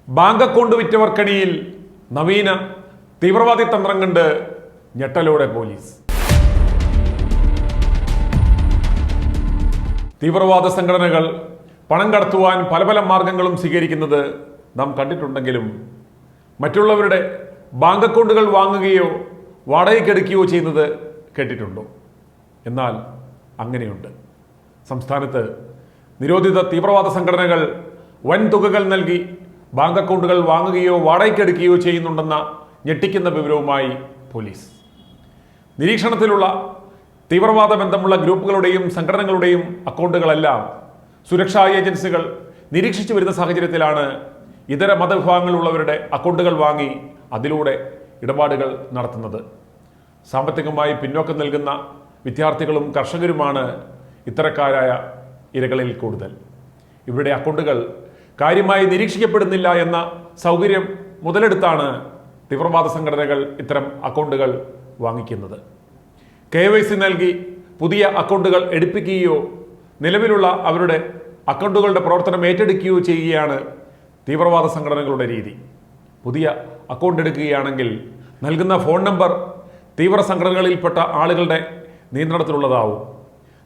Bank account വിറ്റവർക്കണിയിൽ നവീന തീവ്രവാദി തന്ത്രം കണ്ട് ഞെട്ടലോടെ പോലീസ്. തീവ്രവാദ സംഘടനകൾ പണം കടത്തുവാൻ പല പല മാർഗങ്ങളും സ്വീകരിക്കുന്നത് നാം കണ്ടിട്ടുണ്ടെങ്കിലും മറ്റുള്ളവരുടെ ബാങ്ക് അക്കൗണ്ടുകൾ വാങ്ങുകയോ വാടകയ്ക്കെടുക്കുകയോ ചെയ്യുന്നത് കേട്ടിട്ടുണ്ടോ? എന്നാൽ അങ്ങനെയുണ്ട്. സംസ്ഥാനത്ത് നിരോധിത തീവ്രവാദ സംഘടനകൾ വൻ തുകകൾ നൽകി ബാങ്ക് അക്കൗണ്ടുകൾ വാങ്ങുകയോ വാടകയ്ക്കെടുക്കുകയോ ചെയ്യുന്നുണ്ടെന്ന ഞെട്ടിക്കുന്ന വിവരവുമായി പോലീസ്. നിരീക്ഷണത്തിലുള്ള തീവ്രവാദ ബന്ധമുള്ള ഗ്രൂപ്പുകളുടെയും സംഘടനകളുടെയും അക്കൗണ്ടുകളെല്ലാം സുരക്ഷാ ഏജൻസികൾ നിരീക്ഷിച്ചു വരുന്ന സാഹചര്യത്തിലാണ് ഇതര മതവിഭാഗങ്ങളുള്ളവരുടെ അക്കൗണ്ടുകൾ വാങ്ങി അതിലൂടെ ഇടപാടുകൾ നടത്തുന്നത്. സാമ്പത്തികമായി പിന്നോക്കം നൽകുന്ന വിദ്യാർത്ഥികളും കർഷകരുമാണ് ഇത്തരക്കാരായ ഇരകളിൽ കൂടുതൽ. ഇവരുടെ അക്കൗണ്ടുകൾ കാര്യമായി നിരീക്ഷിക്കപ്പെടുന്നില്ല എന്ന സൗകര്യം മുതലെടുത്താണ് തീവ്രവാദ സംഘടനകൾ ഇത്തരം അക്കൗണ്ടുകൾ വാങ്ങിക്കുന്നത്. KYC നൽകി പുതിയ അക്കൗണ്ടുകൾ എടുപ്പിക്കുകയോ നിലവിലുള്ള അവരുടെ അക്കൗണ്ടുകളുടെ പ്രവർത്തനം ഏറ്റെടുക്കുകയോ ചെയ്യുകയാണ് തീവ്രവാദ സംഘടനകളുടെ രീതി. പുതിയ അക്കൗണ്ട് എടുക്കുകയാണെങ്കിൽ നൽകുന്ന ഫോൺ നമ്പർ തീവ്ര സംഘടനകളിൽപ്പെട്ട ആളുകളുടെ നിയന്ത്രണത്തിലുള്ളതാവും.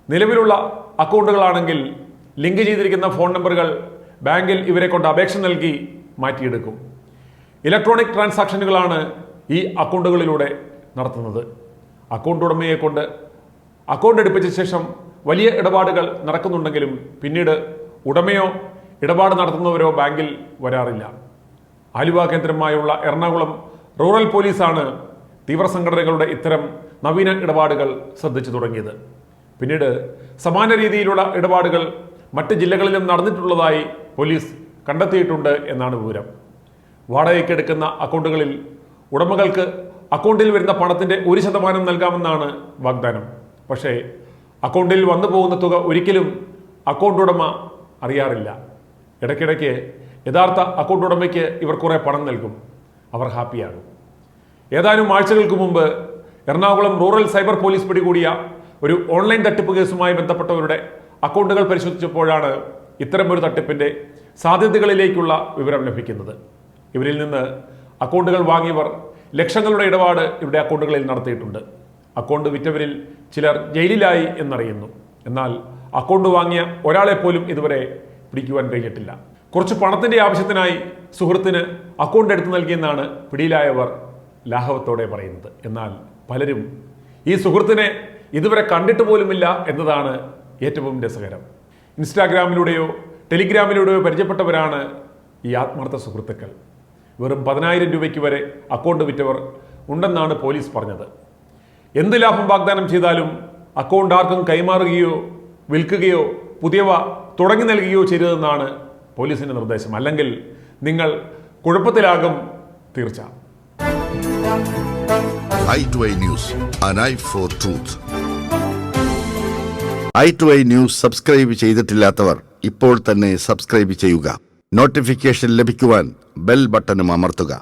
നിലവിലുള്ള അക്കൗണ്ടുകളാണെങ്കിൽ ലിങ്ക് ചെയ്തിരിക്കുന്ന ഫോൺ നമ്പറുകൾ ബാങ്കിൽ ഇവരെ കൊണ്ട് അപേക്ഷ നൽകി മാറ്റിയെടുക്കും. ഇലക്ട്രോണിക് ട്രാൻസാക്ഷനുകളാണ് ഈ അക്കൗണ്ടുകളിലൂടെ നടത്തുന്നത്. അക്കൗണ്ട് ഉടമയെ കൊണ്ട് അക്കൗണ്ട് എടുപ്പിച്ച ശേഷം വലിയ ഇടപാടുകൾ നടക്കുന്നുണ്ടെങ്കിലും പിന്നീട് ഉടമയോ ഇടപാട് നടത്തുന്നവരോ ബാങ്കിൽ വരാറില്ല. ആലുവ കേന്ദ്രമായുള്ള എറണാകുളം റൂറൽ പോലീസാണ് തീവ്ര സംഘടനകളുടെ ഇത്തരം നവീന ഇടപാടുകൾ ശ്രദ്ധിച്ചു തുടങ്ങിയത്. പിന്നീട് സമാന രീതിയിലുള്ള ഇടപാടുകൾ മറ്റ് ജില്ലകളിലും നടന്നിട്ടുള്ളതായി പോലീസ് കണ്ടെത്തിയിട്ടുണ്ട് എന്നാണ് വിവരം. വാടകയ്ക്കെടുക്കുന്ന അക്കൗണ്ടുകളിൽ ഉടമകൾക്ക് അക്കൗണ്ടിൽ വരുന്ന പണത്തിൻ്റെ 1% നൽകാമെന്നാണ് വാഗ്ദാനം. പക്ഷേ അക്കൗണ്ടിൽ വന്നു പോകുന്ന തുക ഒരിക്കലും അക്കൗണ്ട് ഉടമ അറിയാറില്ല. ഇടയ്ക്കിടയ്ക്ക് യഥാർത്ഥ അക്കൗണ്ട് ഉടമയ്ക്ക് ഇവർ കുറേ പണം നൽകും. അവർ ഹാപ്പിയാകും. ഏതാനും ആഴ്ചകൾക്ക് മുമ്പ് എറണാകുളം റൂറൽ സൈബർ പോലീസ് പിടികൂടിയ ഒരു ഓൺലൈൻ തട്ടിപ്പ് കേസുമായി ബന്ധപ്പെട്ടവരുടെ അക്കൗണ്ടുകൾ പരിശോധിച്ചപ്പോഴാണ് ഇത്തരമൊരു തട്ടിപ്പിൻ്റെ സാധ്യതകളിലേക്കുള്ള വിവരം ലഭിക്കുന്നത്. ഇവരിൽ നിന്ന് അക്കൗണ്ടുകൾ വാങ്ങിയവർ ലക്ഷങ്ങളുടെ ഇടപാട് ഇവരുടെ അക്കൗണ്ടുകളിൽ നടത്തിയിട്ടുണ്ട്. അക്കൗണ്ട് വിറ്റവരിൽ ചിലർ ജയിലിലായി എന്നറിയുന്നു. എന്നാൽ അക്കൗണ്ട് വാങ്ങിയ ഒരാളെ പോലും ഇതുവരെ പിടിക്കുവാൻ കഴിഞ്ഞിട്ടില്ല. കുറച്ച് പണത്തിൻ്റെ ആവശ്യത്തിനായി സുഹൃത്തിന് അക്കൗണ്ട് എടുത്തു നൽകിയെന്നാണ് പിടിയിലായവർ ലാഘവത്തോടെ പറയുന്നത്. എന്നാൽ പലരും ഈ സുഹൃത്തിനെ ഇതുവരെ കണ്ടിട്ട് പോലുമില്ല എന്നതാണ് ഏറ്റവും രസകരം. ഇൻസ്റ്റാഗ്രാമിലൂടെയോ ടെലിഗ്രാമിലൂടെയോ പരിചയപ്പെട്ടവരാണ് ഈ ആത്മാർത്ഥ സുഹൃത്തുക്കൾ. വെറും 10,000 രൂപയ്ക്ക് വരെ അക്കൗണ്ട് വിറ്റവർ ഉണ്ടെന്നാണ് പോലീസ് പറഞ്ഞത്. എന്ത് ലാഭം വാഗ്ദാനം ചെയ്താലും അക്കൗണ്ട് ആർക്കും കൈമാറുകയോ വിൽക്കുകയോ പുതിയവ തുടങ്ങി നൽകുകയോ ചെയ്തതെന്നാണ് പോലീസിന്റെ നിർദ്ദേശം. അല്ലെങ്കിൽ നിങ്ങൾ കുഴപ്പത്തിലാകും തീർച്ച. i2i News, an eye for truth. i2i News subscribe ചെയ്തിട്ടില്ലാത്തവർ ഇപ്പോൾ തന്നെ സബ്സ്ക്രൈബ് ചെയ്യുക. നോട്ടിഫിക്കേഷൻ ലഭിക്കുവാൻ ബെൽ ബട്ടണും അമർത്തുക.